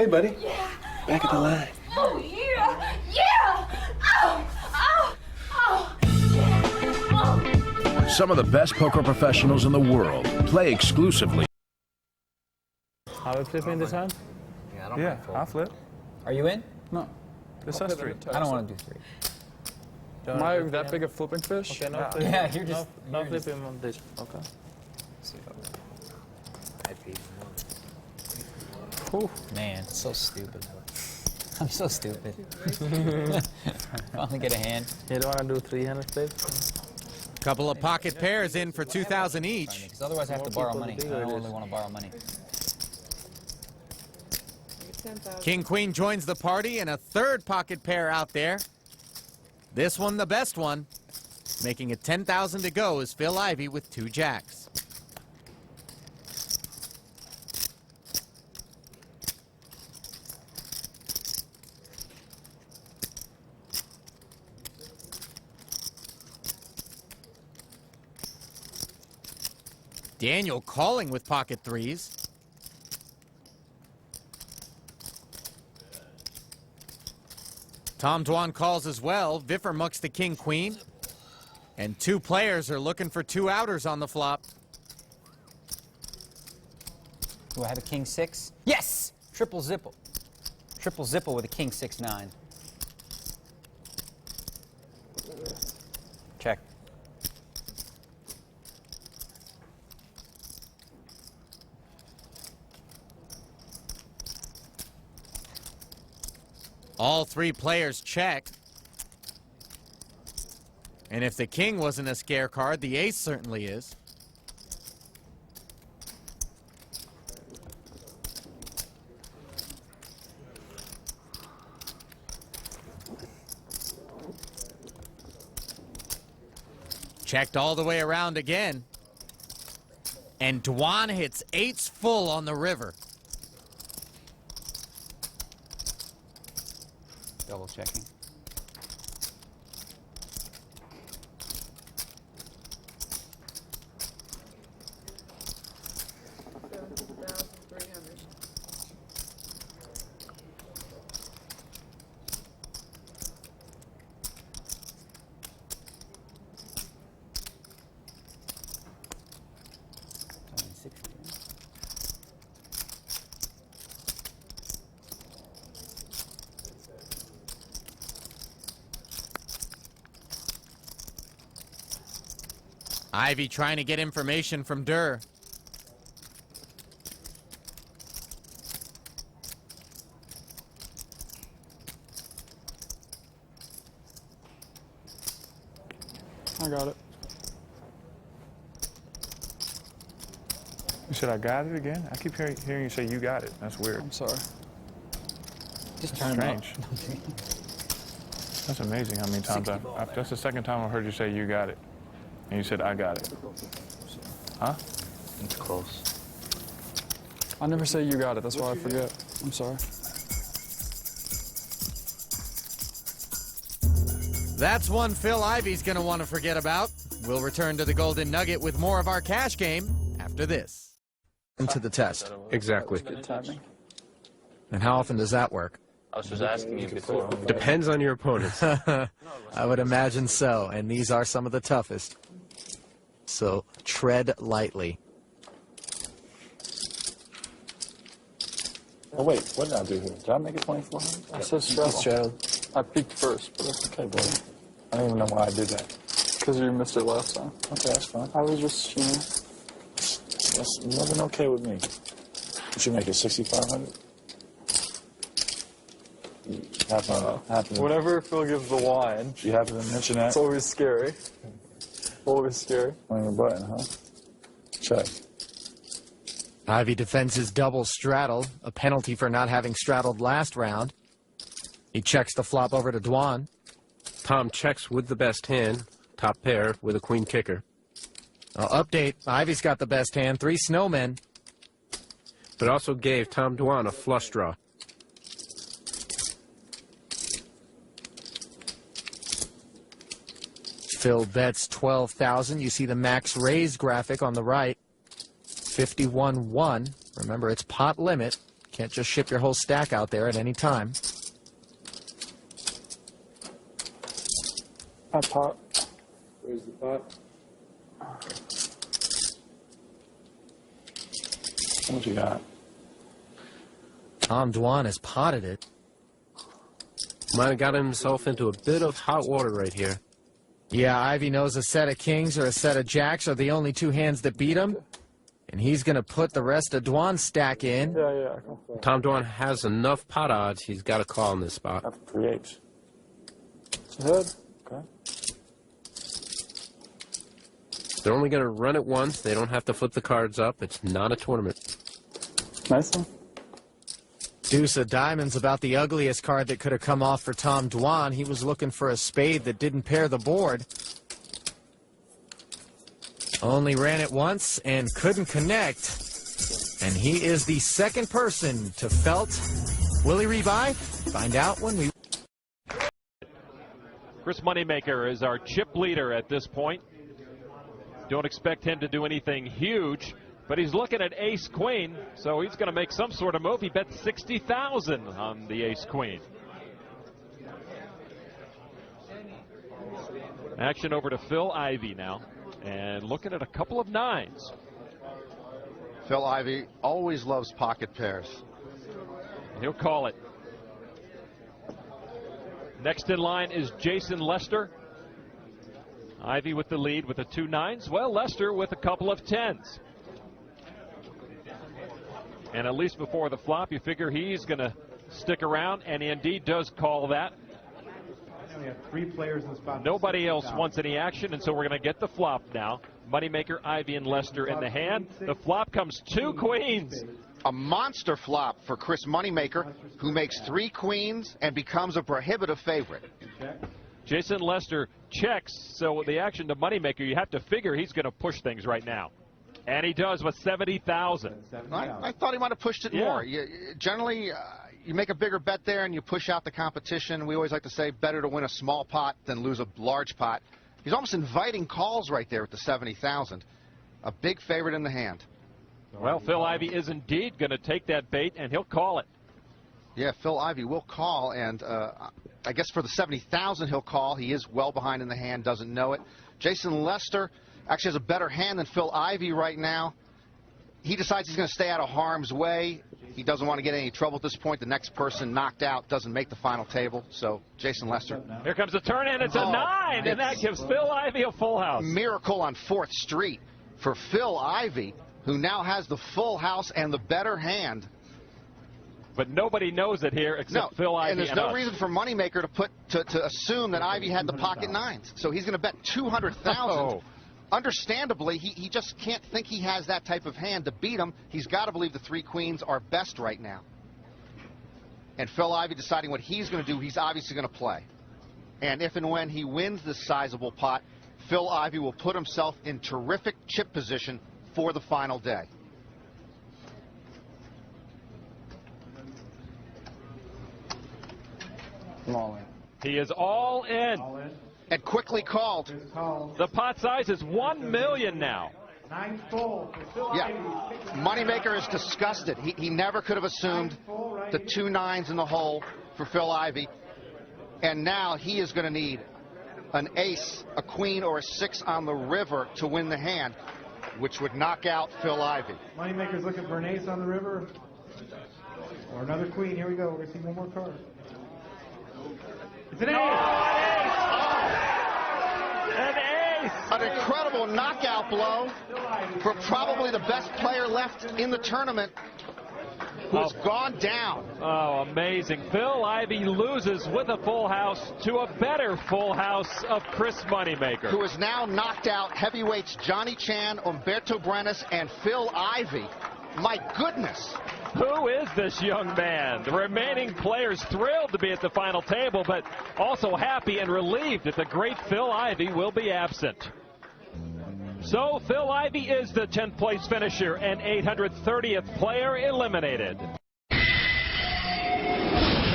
Hey, buddy. Yeah. Back at the line. Oh, yeah. Yeah. Oh, oh, oh, yeah. Oh. Some of the best poker professionals in the world play exclusively. Are we flipping this hand? Yeah, I'll flip. Are you in? No. This has 3. I don't want to do 3. Am I that big a flipping fish? Okay, no, Nah. flip. Yeah, you're just... No flipping on this. Okay. Whew. Man, so stupid. I'm so stupid. Finally get a hand. You don't want to do 300 flip? Couple of pocket pairs in for 2,000 each. Because otherwise I have to borrow money. I don't really want to borrow money. King Queen joins the party and a third pocket pair out there. This one the best one. Making it 10,000 to go is Phil Ivey with 2 jacks. Daniel calling with pocket 3s. Tom Dwan calls as well. Viffer mucks the King Queen. And 2 players are looking for 2 outers on the flop. Do I have a King 6? Yes! Triple zipple. Triple zipple with a King 6-9. Check. All 3 players check. And if the king wasn't a scare card, the ace certainly is. Checked all the way around again. And Dwan hits 8s full on the river. Double checking. Ivey trying to get information from Durr. I got it. You said I got it again? I keep hearing you say you got it. That's weird. I'm sorry. Just That's turn them strange. That's amazing how many times that's the second time I've heard you say you got it. And you said I got it. Huh? It's close. I never say you got it. That's why I forget. I'm sorry. That's one Phil Ivey's going to want to forget about. We'll return to the Golden Nugget with more of our cash game after this. Into the test. Exactly. Good timing. And how often does that work? I was just asking you before. Depends on your opponents. I would imagine so, and these are some of the toughest. So tread lightly. Oh, wait, what did I do here? Did I make it 2,400? I said straddle. I peeked first, but that's Okay, buddy. I don't even know why I did that. because you missed it last time. Okay, that's fine. I was just, you know. That's more than okay with me. You should make it 6,500. Whenever Phil gives the wine, You happen to mention that it's always scary. Always scary. on your button, huh? Check. Ivey defends his double straddle, a penalty for not having straddled last round. He checks the flop over to Dwan. Tom checks with the best hand, top pair with a queen kicker. Update, Ivey's got the best hand, 3 snowmen. But also gave Tom Dwan a flush draw. Phil bets 12,000. You see the max raise graphic on the right. 51-1. Remember, it's pot limit. Can't just ship your whole stack out there at any time. I pot. Where's the pot? What you got? Tom Dwan has potted it. Might have got himself into a bit of hot water right here. Yeah, Ivey knows a set of kings or a set of jacks are the only two hands that beat him. And he's going to put the rest of Dwan's stack in. Yeah, I can play. Tom Dwan has enough pot odds. He's got a call in this spot. After 3/8. It's a head. Okay. They're only going to run it once. They don't have to flip the cards up. It's not a tournament. Nice one. Deuce of diamonds about the ugliest card that could have come off for Tom Dwan. He was looking for a spade that didn't pair the board. Only ran it once and couldn't connect. And he is the second person to felt. Will he revive? Find out when we... Chris Moneymaker is our chip leader at this point. Don't expect him to do anything huge, but he's looking at ace-queen, so he's going to make some sort of move. He bet 60,000 on the ace-queen. Action over to Phil Ivey now, and looking at a couple of nines. Phil Ivey always loves pocket pairs. He'll call it. Next in line is Jason Lester. Ivey with the lead with the 2 nines. Well, Lester with a couple of 10s. And at least before the flop, you figure he's going to stick around, and he indeed does call that. We have 3 players in the spot. Nobody else wants any action, and so we're going to get the flop now. Moneymaker, Ivey, and Lester in the hand. The flop comes 2 queens. A monster flop for Chris Moneymaker, who makes 3 queens and becomes a prohibitive favorite. Jason Lester checks, so with the action to Moneymaker, you have to figure he's going to push things right now. And he does with 70,000. I thought he might have pushed it more. Generally, you make a bigger bet there and you push out the competition. We always like to say better to win a small pot than lose a large pot. He's almost inviting calls right there with the 70,000. A big favorite in the hand. Well, Phil Ivey is indeed going to take that bait, and he'll call it. Yeah, Phil Ivey will call, and I guess for the 70,000 he'll call. He is well behind in the hand, doesn't know it. Jason Lester actually has a better hand than Phil Ivey right now. He decides he's going to stay out of harm's way. He doesn't want to get any trouble at this point. The next person knocked out doesn't make the final table, so Jason Lester. Here comes the turn, and it's a 9, and that gives Phil Ivey a full house. Miracle on 4th Street for Phil Ivey, who now has the full house and the better hand. But nobody knows it here except Phil Ivey. And there's no reason for Moneymaker to assume that Ivey had the pocket 9s. So he's going to bet 200,000. Understandably, he just can't think he has that type of hand to beat him. He's got to believe the 3 queens are best right now. And Phil Ivey deciding what he's going to do, he's obviously going to play. And if and when he wins this sizable pot, Phil Ivey will put himself in terrific chip position for the final day. All in. He is all in. And quickly called. The pot size is $1 million now. 9 full. Yeah, Moneymaker is disgusted. He never could have assumed the 2 9s in the hole for Phil Ivey. And now he is going to need an ace, a queen, or a 6 on the river to win the hand, which would knock out Phil Ivey. Moneymaker's looking for an ace on the river. Or another queen. Here we go. We're going to see one more card. It's an ace! An ace! An incredible knockout blow for probably the best player left in the tournament, who's gone down. Oh, amazing. Phil Ivey loses with a full house to a better full house of Chris Moneymaker, who has now knocked out heavyweights Johnny Chan, Umberto Brenes, and Phil Ivey. My goodness. Who is this young man? The remaining players thrilled to be at the final table, but also happy and relieved that the great Phil Ivey will be absent. So Phil Ivey is the 10th place finisher and 830th player eliminated.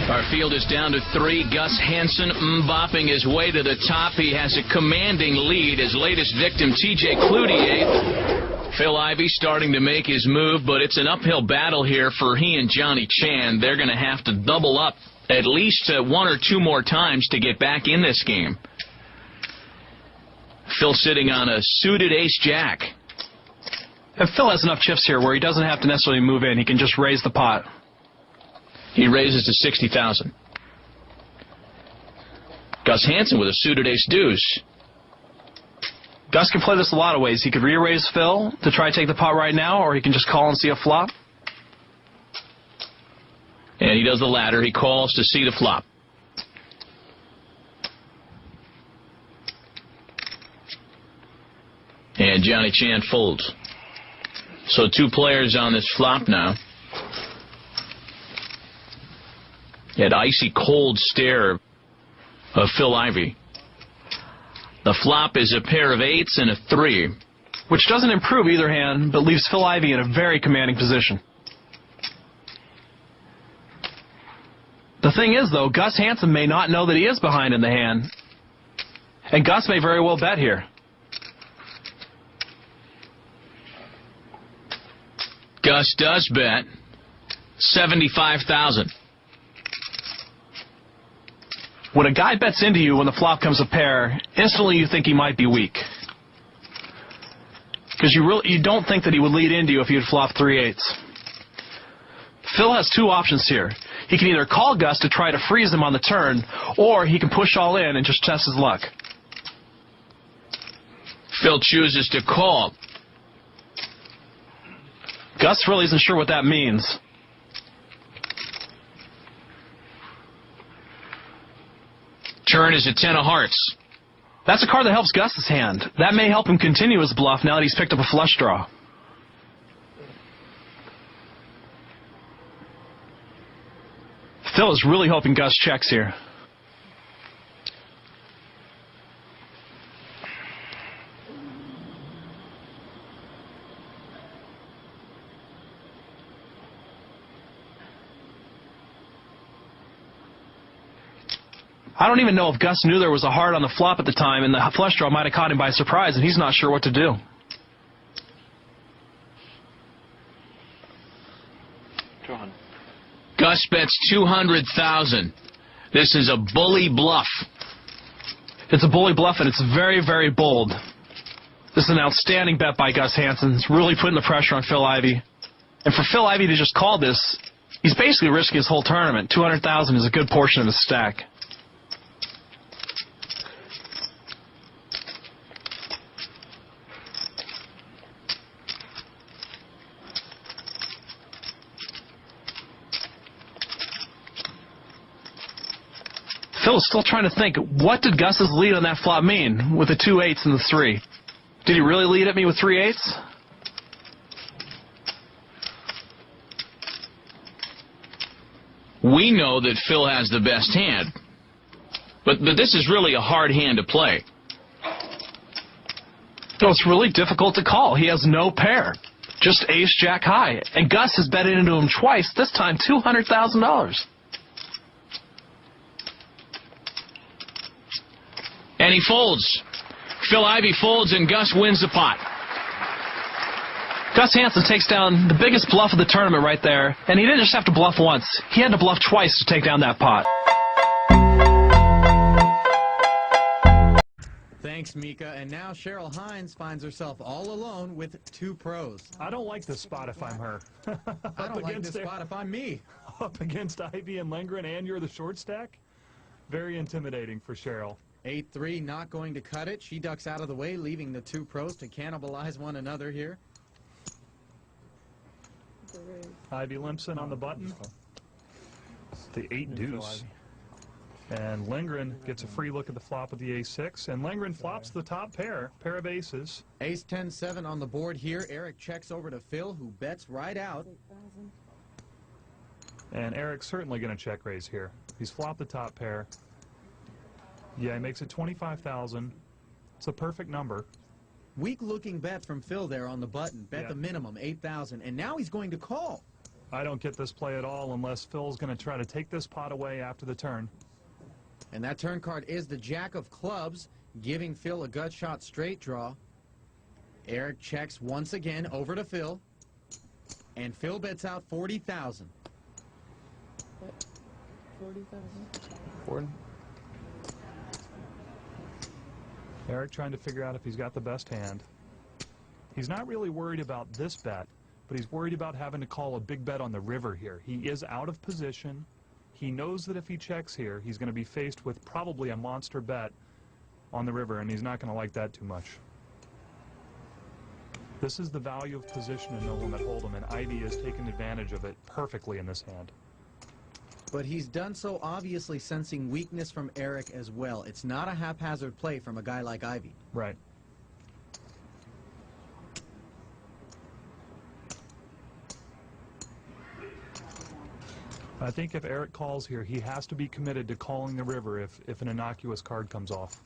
Our field is down to 3. Gus Hansen bopping his way to the top. He has a commanding lead. His latest victim, TJ Cloutier, Phil Ivey starting to make his move, but it's an uphill battle here for he and Johnny Chan. They're going to have to double up at least one or two more times to get back in this game. Phil sitting on a suited ace-jack. And Phil has enough chips here where he doesn't have to necessarily move in. He can just raise the pot. He raises to 60,000. Gus Hansen with a suited ace-deuce. Gus can play this a lot of ways. He could re-raise Phil to try to take the pot right now, or he can just call and see a flop. And he does the latter. He calls to see the flop. And Johnny Chan folds. So two players on this flop now. That icy cold stare of Phil Ivey. The flop is a pair of eights and a 3. Which doesn't improve either hand, but leaves Phil Ivey in a very commanding position. The thing is, though, Gus Hansen may not know that he is behind in the hand. And Gus may very well bet here. Gus does bet 75,000. When a guy bets into you when the flop comes a pair, instantly you think he might be weak. Because you don't think that he would lead into you if you had flopped 3/8. Phil has two options here. He can either call Gus to try to freeze him on the turn, or he can push all in and just test his luck. Phil chooses to call. Gus really isn't sure what that means. Turn is a 10 of hearts. That's a card that helps Gus's hand. That may help him continue his bluff now that he's picked up a flush draw. Phil is really hoping Gus checks here. I don't even know if Gus knew there was a heart on the flop at the time, and the flush draw might have caught him by surprise, and he's not sure what to do. Gus bets 200,000. This is a bully bluff. It's a bully bluff, and it's very, very bold. This is an outstanding bet by Gus Hansen. It's really putting the pressure on Phil Ivey. And for Phil Ivey to just call this, he's basically risking his whole tournament. 200,000 is a good portion of his stack. Phil is still trying to think, what did Gus's lead on that flop mean with the 2/8 and the 3? Did he really lead at me with 3/8? We know that Phil has the best hand. But this is really a hard hand to play. No, it's really difficult to call. He has no pair. Just ace-jack high. And Gus has bet into him twice, this time $200,000. And he folds. Phil Ivey folds, and Gus wins the pot. Gus Hansen takes down the biggest bluff of the tournament right there, and he didn't just have to bluff once. He had to bluff twice to take down that pot. Thanks, Mika. And now Cheryl Hines finds herself all alone with two pros. I don't like this spot if I'm her. I don't like this spot if I'm me. Up against Ivey and Lindgren, and you're the short stack? Very intimidating for Cheryl. 8-3, not going to cut it. She ducks out of the way, leaving the two pros to cannibalize one another here. Ivey Limpson on the button. The 8 deuce. And Lindgren gets a free look at the flop of the ace-6. And Lindgren flops the top pair of aces. Ace-10-7 on the board here. Eric checks over to Phil, who bets right out. And Eric's certainly going to check raise here. He's flopped the top pair. Yeah, he makes it 25,000. It's a perfect number. Weak-looking bet from Phil there on the button. Bet the minimum, 8,000. And now he's going to call. I don't get this play at all unless Phil's going to try to take this pot away after the turn. And that turn card is the Jack of Clubs, giving Phil a gut shot straight draw. Eric checks once again over to Phil. And Phil bets out 40,000. 40,000. Eric trying to figure out if he's got the best hand. He's not really worried about this bet, but he's worried about having to call a big bet on the river here. He is out of position. He knows that if he checks here, he's going to be faced with probably a monster bet on the river, and he's not going to like that too much. This is the value of position in no limit hold'em, and Ivey has taken advantage of it perfectly in this hand. But he's done so obviously sensing weakness from Eric as well. It's not a haphazard play from a guy like Ivey. Right. I think if Eric calls here, he has to be committed to calling the river if an innocuous card comes off.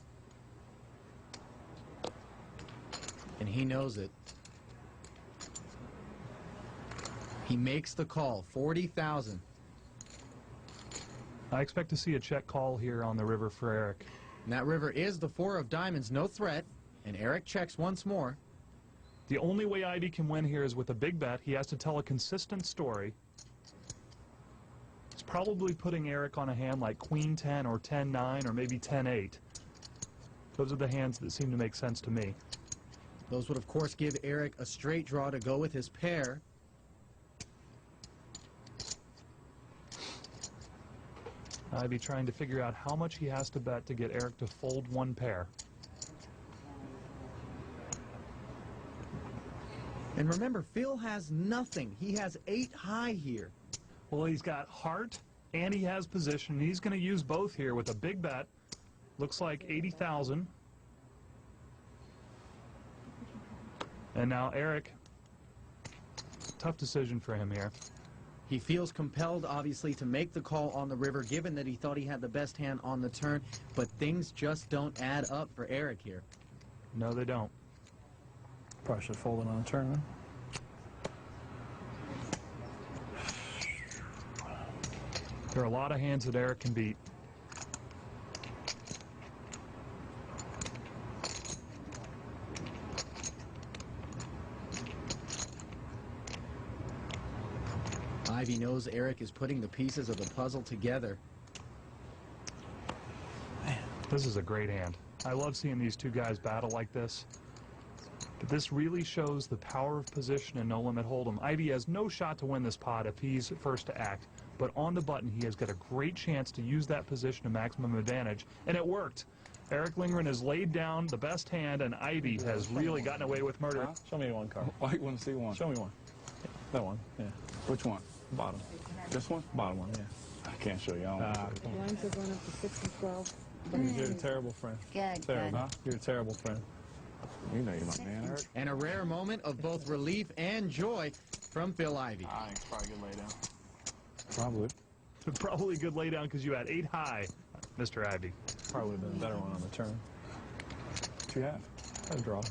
And he knows it. He makes the call, 40,000. I expect to see a check call here on the river for Eric. And that river is the 4 of diamonds, no threat. And Eric checks once more. The only way Ivey can win here is with a big bet. He has to tell a consistent story. It's probably putting Eric on a hand like Queen 10 or 10-9 or maybe 10-8. Those are the hands that seem to make sense to me. Those would, of course, give Eric a straight draw to go with his pair. Ivey trying to figure out how much he has to bet to get Eric to fold one pair. And remember, Phil has nothing. He has 8 high here. Well, he's got heart and he has position. He's going to use both here with a big bet. Looks like 80,000. And now Eric, tough decision for him here. He feels compelled, obviously, to make the call on the river, given that he thought he had the best hand on the turn, but things just don't add up for Eric here. No, they don't. Probably should fold it on a turn, then. There are a lot of hands that Eric can beat. Ivey knows Eric is putting the pieces of the puzzle together. Man, this is a great hand. I love seeing these two guys battle like this. But this really shows the power of position in no limit hold'em. Ivey has no shot to win this pot if he's first to act. But on the button, he has got a great chance to use that position to maximum advantage. And it worked. Eric Lindgren has laid down the best hand, and Ivey has really gotten away with murder. Show me one card. Why you want to see one? Show me one. That one, yeah. Which one? Bottom. This one? Bottom one, yeah. I can't show you. I don't know. Blinds are going up to 6 and 12. You're a terrible friend. Good, Terrible. good. Huh? You're a terrible friend. You know you're my man, Eric. And a rare moment of both relief and joy from Phil Ivey. I ain't probably gonna lay down. Probably. Probably a good laydown because you had 8 high, Mr. Ivey. Probably would have been a better one on the turn. What you have? A draw.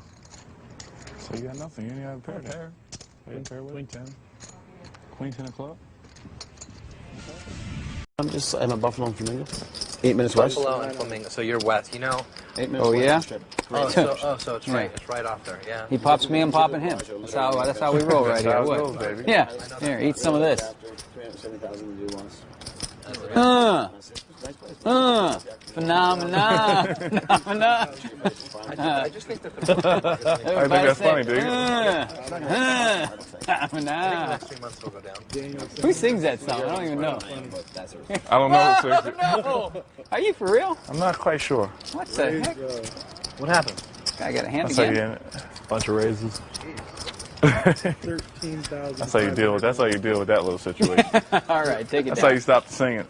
So you got nothing. You didn't have a pair. A pair. You had a pair with Queen 10. Queen 10 of club? I'm just in a Buffalo and Flamingo. 8 minutes west. Buffalo and Flamingo. So you're west, you know? 8 minutes Oh, west. yeah? Strip. So it's right. It's right off there. Yeah. He pops me, I'm popping him. That's how we roll right here. Goes, baby. Yeah. Here, eat some of this. 370,000 to do once. Phenomena. Phenomena. I just think that the I think that's funny, dude. Phenomena. 3 months will go down. Who sings that song? I don't even know. I don't know. No! Are you for real? I'm not quite sure. What the heck? What happened? I got a hand That's how you again. end it. Bunch of raises. 13,000. That's how you deal with. That's how you deal with that little situation. All right, take it That's down. how you stop the singing.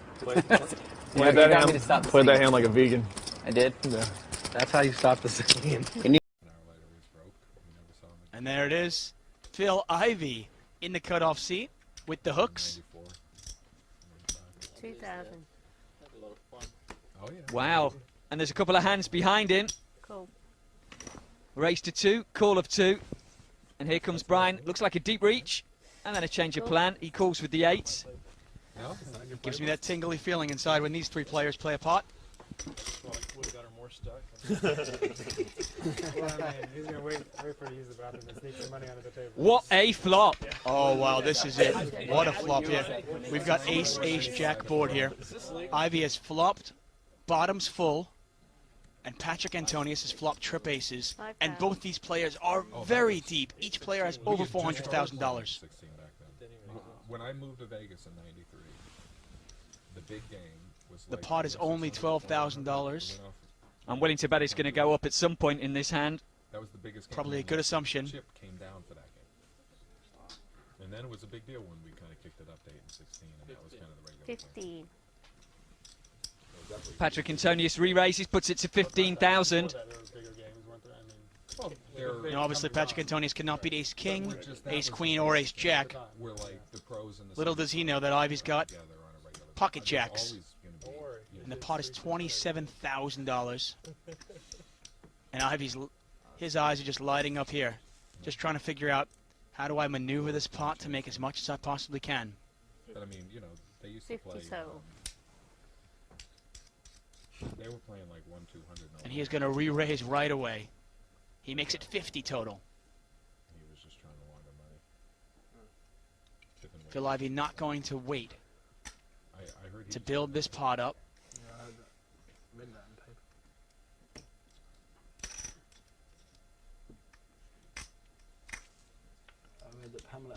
Yeah, that you got hand, me to stop the played that singing. hand like a vegan. I did? Yeah. That's how you stop the singing. And there it is. Phil Ivey in the cutoff seat with the hooks. 2,000. Wow. And there's a couple of hands behind him. Cool. Race to 2, call of 2. And here comes Brian. Looks like a deep reach. And then a change of plan. He calls with the 8. Gives me that tingly feeling inside when these 3 players play a pot. Would have got her more stuck. Well, I mean, he's gonna wait for her to use the bathroom and sneak some money under the table. What a flop! Oh, wow, this is it. What a flop here. We've got ace, jack board here. Ivey has flopped, bottoms full, and Patrick Antonius has flopped trip aces. And both these players are very deep. Each player has over $400,000. When I moved to Vegas in '93, the big game was The pot is only $12,000. I'm willing to bet it's going to go up at some point in this hand. That was the biggest game. Probably a good assumption. Chip came down for that game. And then it was a big deal when we kind of kicked it up to 8 and 16, and that was kind of the regular 15. Patrick Antonius re-raises, puts it to 15,000. Obviously, Patrick Antonius cannot beat ace king, ace queen, or ace jack. Little does he know that Ivey's got pocket jacks. And the pot is $27,000. And his eyes are just lighting up here. Just trying to figure out, how do I maneuver this pot to make as much as I possibly can? But I mean, you know, they used to play. They were playing like 1-200. And he is going to re-raise right away. He makes it 50 total. He was just trying to launder money. Phil Ivey not going to wait I heard to build this pot up.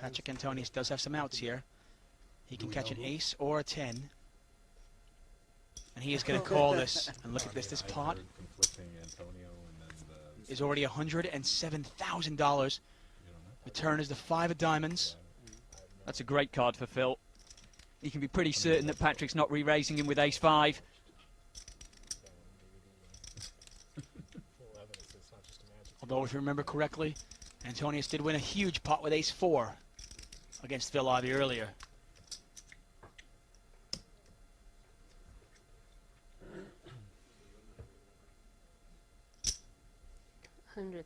Patrick Antonius does have some outs here. He can catch an ace or a 10. And he is going to call this. And look at this. This pot is already $107,000. The turn is the 5 of diamonds. That's a great card for Phil. You can be pretty certain that Patrick's not re-raising him with ace-5. Although, if you remember correctly, Antonius did win a huge pot with ace-4 against Phil Ivey earlier. $100,000.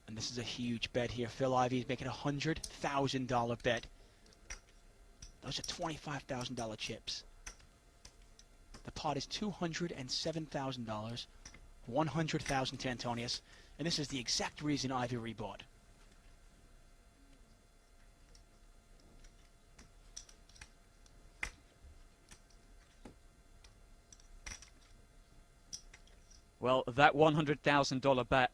And this is a huge bet here. Phil Ivey is making a $100,000 bet. Those are $25,000 chips. The pot is $207,000, $100,000 to Antonius, and this is the exact reason Ivey rebought. Well, that $100,000 bet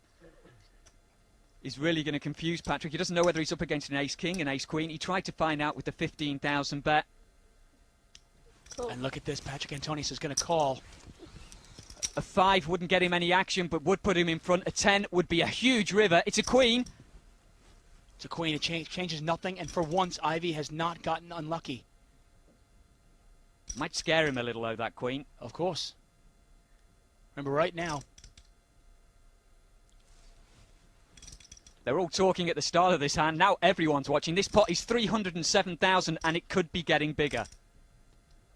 is really going to confuse Patrick. He doesn't know whether he's up against an ace-king, an ace-queen. He tried to find out with the 15,000 bet. And look at this, Patrick Antonius is going to call. A 5 wouldn't get him any action, but would put him in front. A 10 would be a huge river. It's a queen. It's a queen. It changes nothing, and for once, Ivey has not gotten unlucky. Might scare him a little, though, that queen. Of course. Remember, right now, they're all talking at the start of this hand. Now everyone's watching. This pot is 307,000, and it could be getting bigger.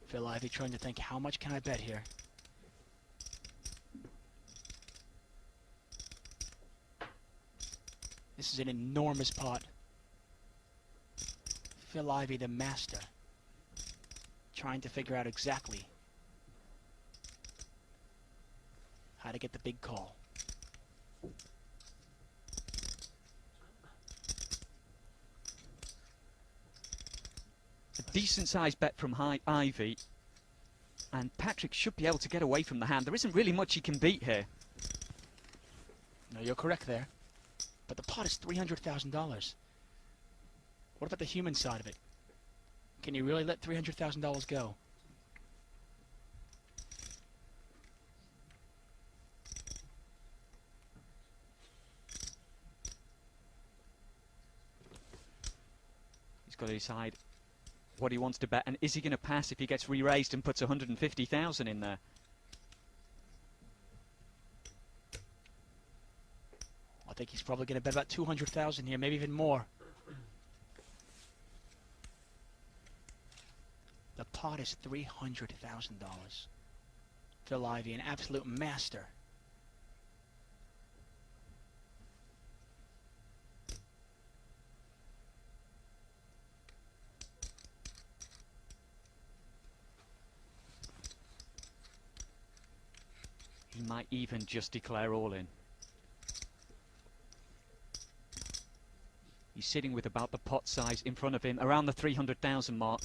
Phil Ivey trying to think, how much can I bet here? This is an enormous pot. Phil Ivey, the master, trying to figure out exactly how to get the big call. A decent-sized bet from Ivey, and Patrick should be able to get away from the hand. There isn't really much he can beat here. No, you're correct there. But the pot is $300,000. What about the human side of it? Can you really let $300,000 go? He's got to decide what he wants to bet, and is he going to pass if he gets re-raised and puts 150,000 in there? I think he's probably going to bet about 200,000 here, maybe even more. The pot is $300,000. Phil Ivey, an absolute master. might even just declare all in. He's sitting with about the pot size in front of him, around the 300,000 mark.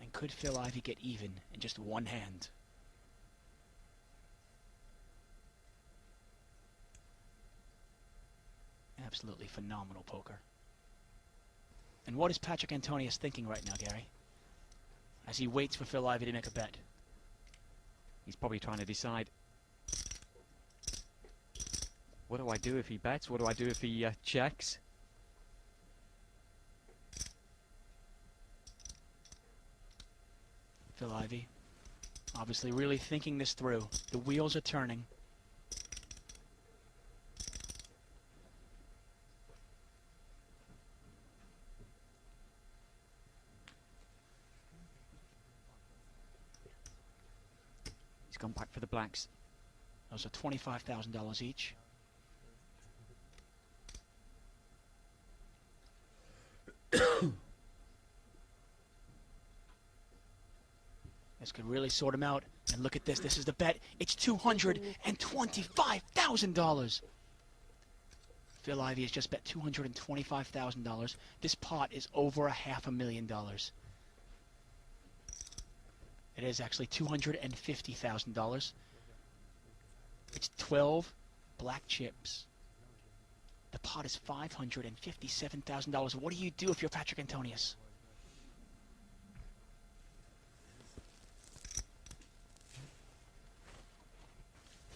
And could Phil Ivey get even in just one hand? Absolutely phenomenal poker. And what is Patrick Antonius thinking right now, Gary? As he waits for Phil Ivey to make a bet. He's probably trying to decide, what do I do if he bets? What do I do if he checks? Phil Ivey, obviously really thinking this through. The wheels are turning. He's gone back for the blacks. Those are $25,000 each. This could really sort him out. And look at this. This is the bet. It's $225,000. Phil Ivey has just bet $225,000. This pot is over $500,000. It is actually $250,000. It's 12 black chips. The pot is $557,000. What do you do if you're Patrick Antonius?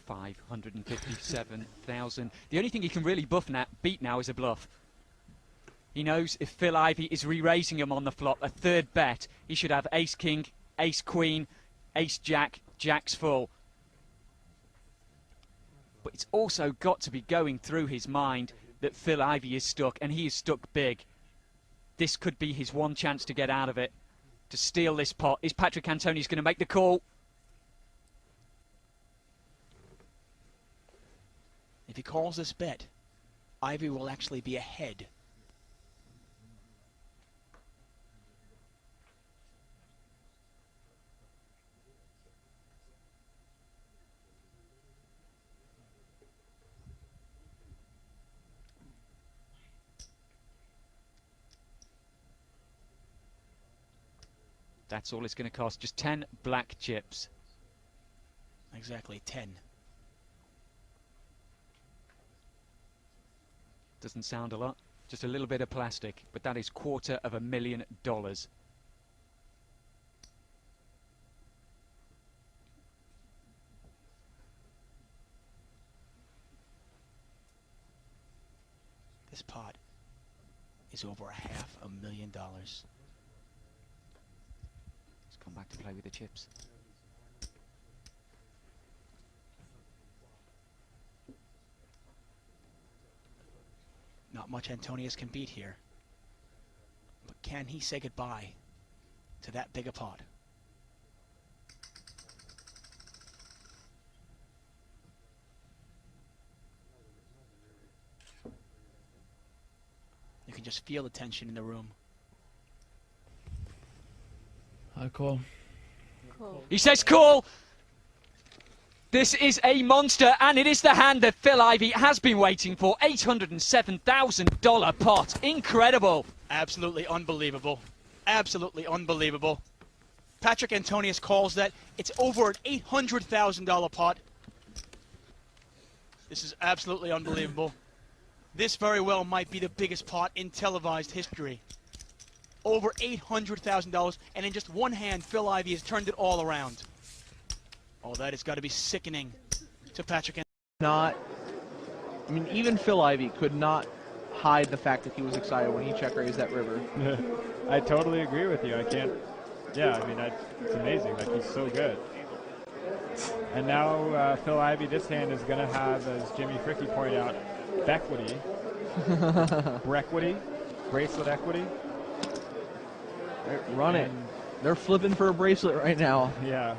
$557,000. The only thing he can really beat now is a bluff. He knows if Phil Ivey is re-raising him on the flop, a third bet, he should have ace-king, ace-queen, ace-jack, jacks full. But it's also got to be going through his mind that Phil Ivey is stuck, and he is stuck big. This could be his one chance to get out of it, to steal this pot. Is Patrick Antonius going to make the call? If he calls this bet, Ivey will actually be ahead. That's all it's going to cost. Just 10 black chips. Exactly, 10. Doesn't sound a lot. Just a little bit of plastic. But that is $250,000. This pot is over $500,000. Let's come back to play with the chips. Not much Antonius can beat here. But can he say goodbye to that big a pot? You can just feel the tension in the room. I call. He says call. This is a monster, and it is the hand that Phil Ivey has been waiting for. $807,000 pot. Incredible. Absolutely unbelievable. Absolutely unbelievable. Patrick Antonius calls that. It's over an $800,000 pot. This is absolutely unbelievable. This very well might be the biggest pot in televised history. Over $800,000, and in just one hand, Phil Ivey has turned it all around. Oh, that has got to be sickening to Patrick. I mean, even Phil Ivey could not hide the fact that he was excited when he check raised that river. I totally agree with you. I can't. Yeah, I mean, it's amazing. Like, he's so good. And now Phil Ivey, this hand is going to have, as Jimmy Fricky pointed out, Bequity, Brequity, bracelet equity. Run it. They're flipping for a bracelet right now. Yeah.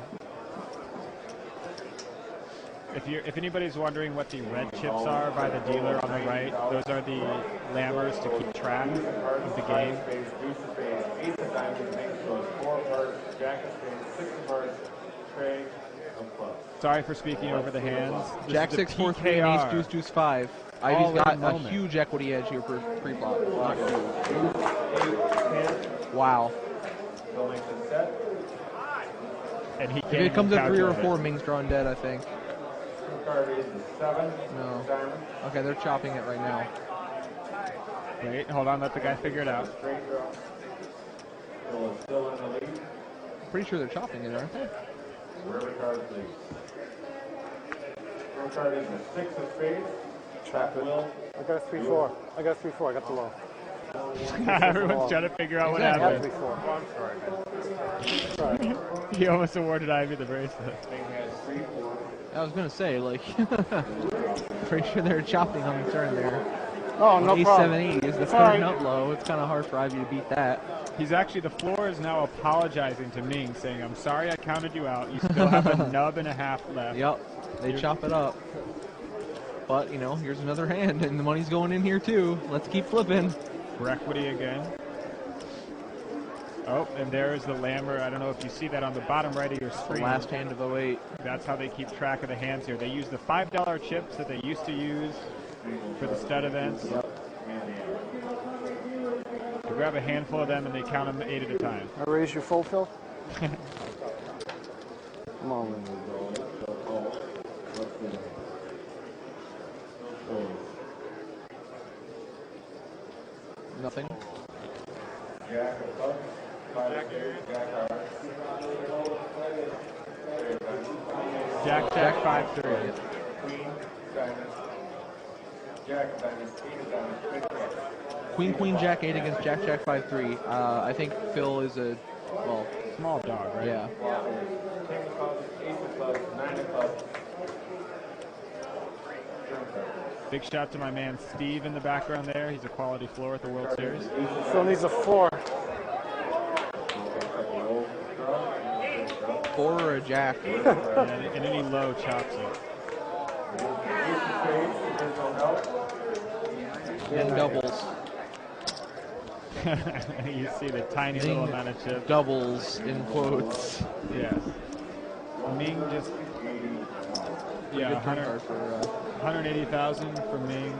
If anybody's wondering what the red chips are by the dealer on the right, those are the lammers to keep track of the game. Sorry for speaking over the hands. Jack 6, 4, 3, and ace deuce deuce 5. Ivy's got a huge equity edge here for pre-flop. Wow. And he if it comes at 3 or 4, Ming's drawn dead, I think. No. Okay, they're chopping it right now. Wait, hold on, let the guy figure it out. Pretty sure they're chopping it, aren't they? Card is the 6 of spades. Chop it. I got a 3-4. I got a 3-4. I got the low. Everyone's trying to figure out what happened. Oh, I'm sorry. He almost awarded Ivy the bracelet. I was gonna say, like, pretty sure they're chopping on the turn there. Oh, no ace problem. 7 8 is the third nut low. It's kind of hard for Ivy to beat that. He's actually, the floor is now apologizing to Ming, saying, "I'm sorry I counted you out. You still have a nub and a half left." Yep, they chop it up. But, you know, here's another hand, and the money's going in here too. Let's keep flipping. For equity again. Oh, and there's the lammer. I don't know if you see that on the bottom right of your screen. The last hand of 08. That's how they keep track of the hands here. They use the $5 chips that they used to use for the stud events. Yep. They grab a handful of them and they count them 8 at a time. I raise your full, Phil? Come on. Nothing. Jack, 5-3. Queen, Jack 8 against Jack, 5-3. I think Phil is a, well, small dog, right? Yeah. Big shout to my man Steve in the background there. He's a quality floor at the World Series. Phil needs a 4. 4 or a Jack. and any low chops it. And doubles. You see the tiny little amount of chips. Doubles in quotes. Yes. Ming just, yeah, 180,000 for Ming.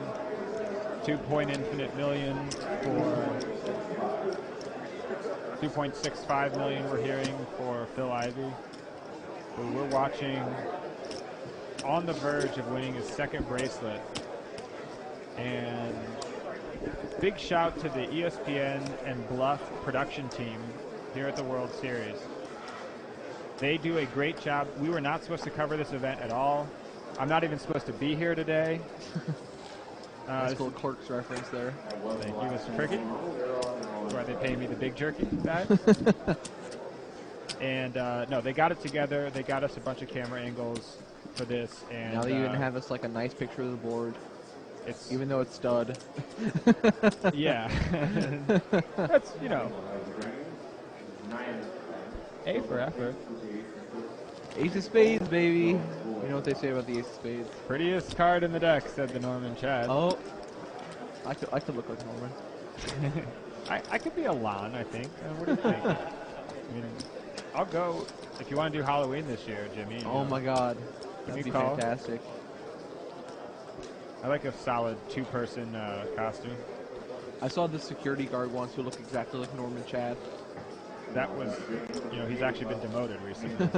2 infinite million for 2.65 million we're hearing for Phil Ivey. So we're watching on the verge of winning his second bracelet. And big shout to the ESPN and Bluff production team here at the World Series. They do a great job. We were not supposed to cover this event at all. I'm not even supposed to be here today. Nice little Clerks reference there. Thank you, Mr. Tricky. That's why they pay me the big jerky back. And no, they got it together. They got us a bunch of camera angles for this. And now they even have us like a nice picture of the board. It's even though it's stud. Yeah. That's, you know, A for effort. Ace of spades, baby. You know what they say about the ace of spades. Prettiest card in the deck, said the Norman Chad. Oh, I could look like Norman. I could be a Lon, I think. What do you think? I mean, I'll go if you want to do Halloween this year, Jimmy. Oh my God, that'd be fantastic. I like a solid 2-person costume. I saw the security guard once who looked exactly like Norman Chad. That was, you know, he's actually been demoted recently.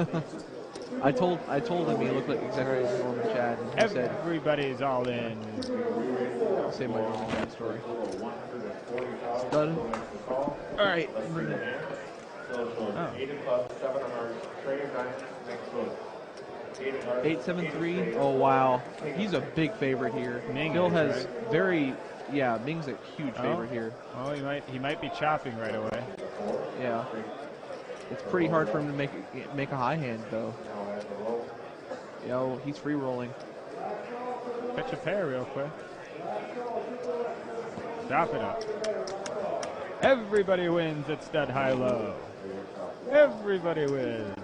I told him he looked like exactly like Norman Chad, and he said everybody's all in. Say my Norman Chad story. Stud. All right. Oh. 8-7-3. Oh wow, he's a big favorite here. Phil has very, yeah. Ming's a huge favorite here. Oh, he might be chopping right away. Yeah, it's pretty hard for him to make a high hand though. Yo, he's free rolling. Catch a pair real quick. Stop it up. Everybody wins at stud high low. Everybody wins.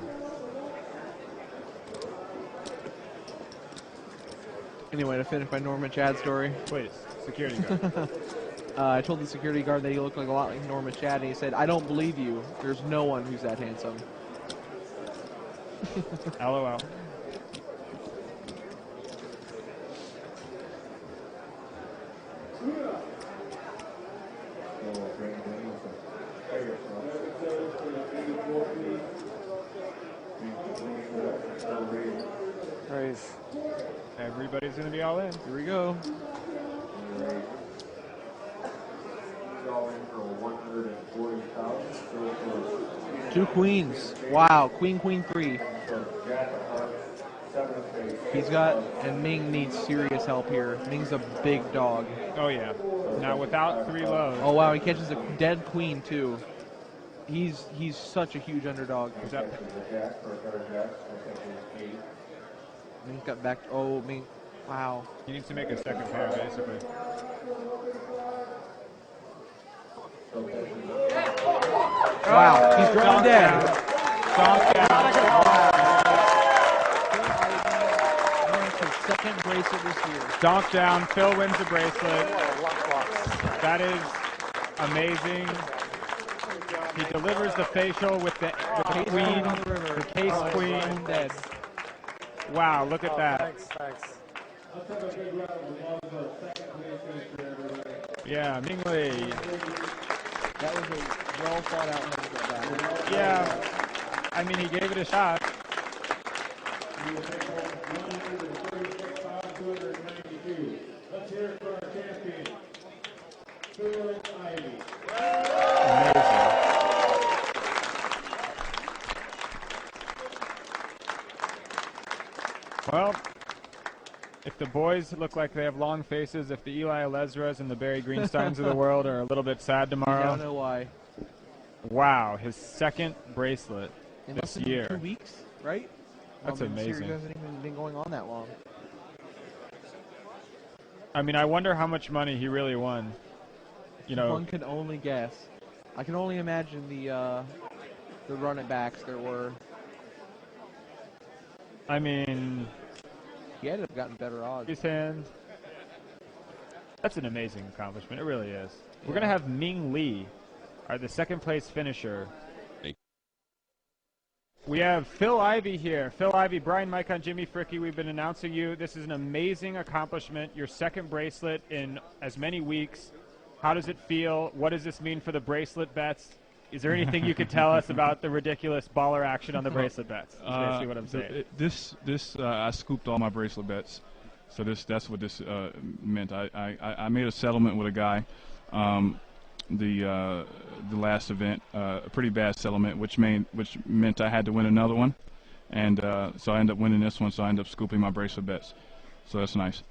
Anyway, to finish my Norma Chad story. Please, security guard. I told the security guard that he looked like a lot like Norma Chad, and he said, "I don't believe you. There's no one who's that handsome." LOL. Raise. Everybody's going to be all in. Here we go. Two queens. Wow, queen, queen, three. He's got, and Ming needs serious help here. Ming's a big dog. Oh, yeah. Now, without 3 lows. Oh, wow, he catches a dead queen, too. He's such a huge underdog. Ming's got back. Oh, Ming. Wow. He needs to make a second pair, basically. Wow, he's going dead. Donk down. Second bracelet this year. Donk down. Phil wins the bracelet. That is amazing. He delivers the facial with the queen, the case queen. Dead. Wow, look at that. Thanks. Yeah, Ming Lee. That was a well thought out. Yeah, I mean, he gave it a shot. Let's hear it for our champion, Phil Ivey. Well, if the boys look like they have long faces, if the Eli Alezras and the Barry Greensteins of the world are a little bit sad tomorrow. I don't know why. Wow, his second bracelet In this less than year. 2 weeks, right? That's The amazing. series hasn't even been going on that long. I mean, I wonder how much money he really won. You know, One can only guess. I can only imagine the running backs there were. I mean, he had to have gotten better odds. His hand. That's an amazing accomplishment. It really is. We're Yeah. going to have Ming Lee, the second place finisher. We have Phil Ivey here. Phil Ivey, Brian Mike on Jimmy Fricke. We've been announcing you. This is an amazing accomplishment. Your second bracelet in as many weeks. How does it feel? What does this mean for the bracelet bets? Is there anything you could tell us about the ridiculous baller action on the bracelet bets? Is basically what I'm saying. I scooped all my bracelet bets, so that's what this meant. I made a settlement with a guy, the last event, a pretty bad settlement, which meant I had to win another one, and so I ended up winning this one. So I ended up scooping my bracelet bets, so that's nice.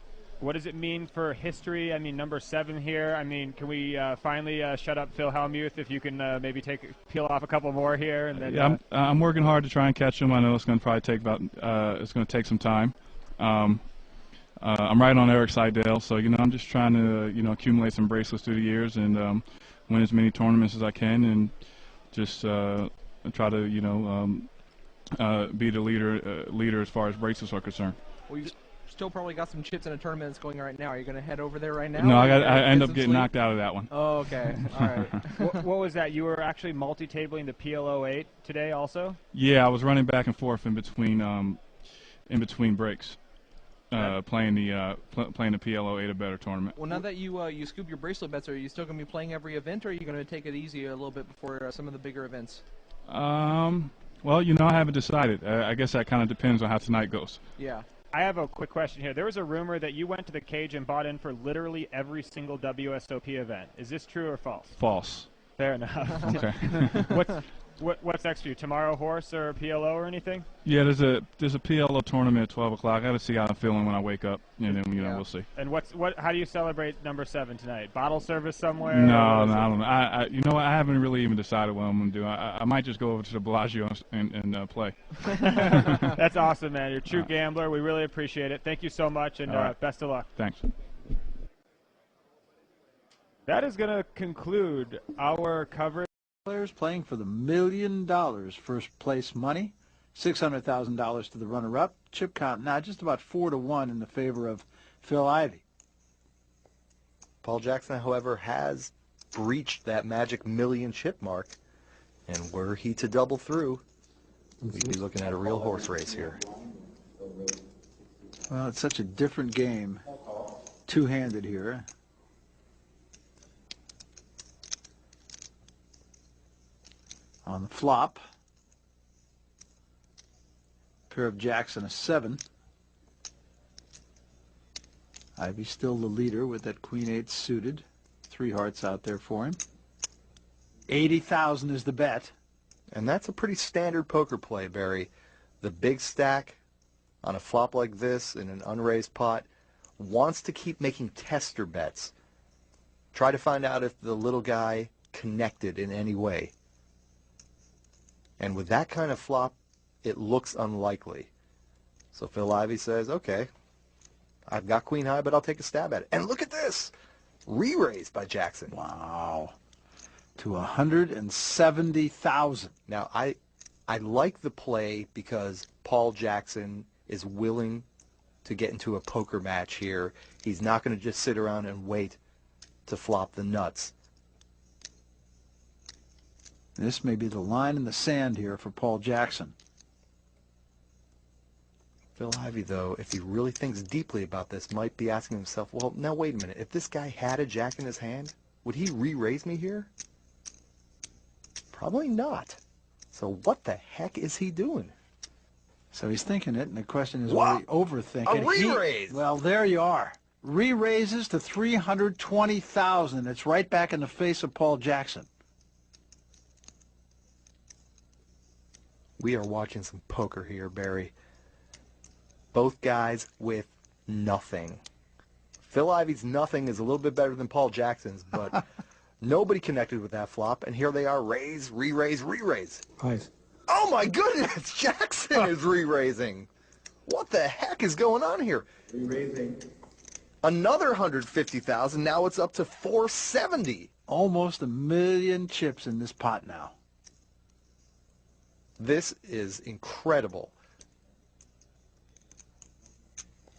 What does it mean for history? I mean, number 7 here. I mean, can we finally shut up Phil Hellmuth if you can maybe peel off a couple more here? And then, Yeah, I'm working hard to try and catch him. I know it's going to probably take it's going to take some time. I'm right on Eric Seidel, so I'm just trying to accumulate some bracelets through the years and win as many tournaments as I can, and just try to be the leader as far as bracelets are concerned. Well, you still probably got some chips in a tournament that's going right now. Are you going to head over there right now? No, I end up getting knocked out of that one. Oh, okay. All right. What was that? You were actually multi-tabling the PLO8 today also? Yeah, I was running back and forth in between breaks, playing the PLO8 or better tournament. Well, now that you scoop your bracelet bets, are you still going to be playing every event, or are you going to take it easy a little bit before some of the bigger events? Well, I haven't decided. I guess that kind of depends on how tonight goes. Yeah. I have a quick question here. There was a rumor that you went to the cage and bought in for literally every single WSOP event. Is this true or false? False. Fair enough. Okay. What's next for you? Tomorrow horse or PLO or anything? Yeah, there's a PLO tournament at 12 o'clock. I got to see how I'm feeling when I wake up, and then we'll see. And how do you celebrate number 7 tonight? Bottle service somewhere? No, I don't know. I haven't really even decided what I'm gonna do. I might just go over to the Bellagio and play. That's awesome, man. You're a true gambler. We really appreciate it. Thank you so much, and best of luck. Thanks. That is going to conclude our coverage. Players playing for the $1 million first place money, $600,000 to the runner-up. Chip count now just about 4-1 in the favor of Phil Ivey. Paul Jackson, however, has breached that magic million chip mark, and were he to double through, we'd be looking at a real horse race here. Well, it's such a different game, two-handed here. On the flop, pair of jacks and a 7. Ivey still the leader with that queen-8 suited. 3 hearts out there for him. 80,000 is the bet. And that's a pretty standard poker play, Barry. The big stack on a flop like this in an unraised pot wants to keep making tester bets. Try to find out if the little guy connected in any way. And with that kind of flop, it looks unlikely. So Phil Ivey says, okay, I've got queen high, but I'll take a stab at it. And look at this. Re-raised by Jackson. Wow. To 170,000. Now, I like the play because Paul Jackson is willing to get into a poker match here. He's not going to just sit around and wait to flop the nuts. This may be the line in the sand here for Paul Jackson. Phil Ivey, though, if he really thinks deeply about this, might be asking himself, well, now wait a minute. If this guy had a jack in his hand, would he re-raise me here? Probably not. So what the heck is he doing? So he's thinking it, and the question is, What? will he overthink it? A re-raise! Well, there you are. Re-raises to 320,000. It's right back in the face of Paul Jackson. We are watching some poker here, Barry. Both guys with nothing. Phil Ivey's nothing is a little bit better than Paul Jackson's, but nobody connected with that flop, and here they are, raise, re-raise, re-raise. Nice. Oh my goodness, Jackson is re-raising. What the heck is going on here? Re-raising. Another 150,000, now it's up to 470. Almost 1 million chips in this pot now. This is incredible.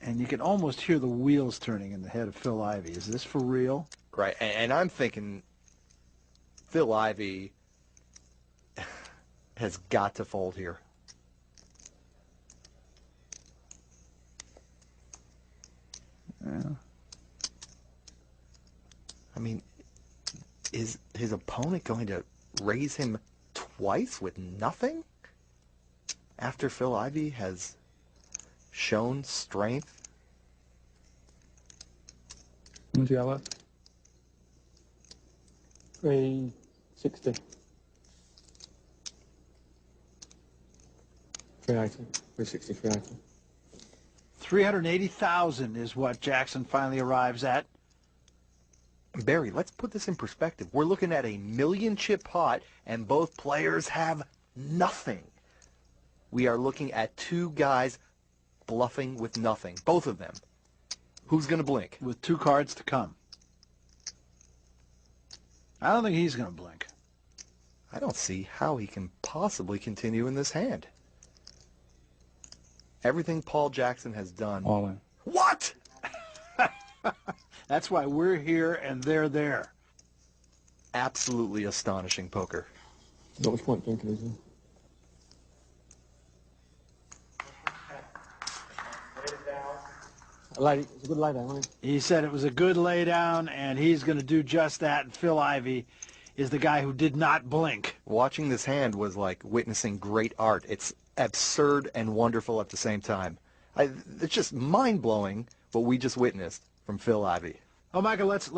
And you can almost hear the wheels turning in the head of Phil Ivey. Is this for real? Right, and I'm thinking Phil Ivey has got to fold here. Yeah. I mean, is his opponent going to raise him twice with nothing? After Phil Ivey has shown strength? How much you got left? 360. 380. 360, 380. 380,000 is what Jackson finally arrives at. Barry, let's put this in perspective. We're looking at a 1 million chip pot, and both players have nothing. We are looking at two guys bluffing with nothing, both of them. Who's going to blink? With 2 cards to come. I don't think he's going to blink. I don't see how he can possibly continue in this hand. Everything Paul Jackson has done. All in. What? That's why we're here and they're there. Absolutely astonishing poker. Not much point drinking, is there? It's a good lay down, wasn't it? He said it was a good lay down, and he's going to do just that. And Phil Ivey is the guy who did not blink. Watching this hand was like witnessing great art. It's absurd and wonderful at the same time. It's just mind-blowing what we just witnessed from Phil Ivey. Oh, Michael, let's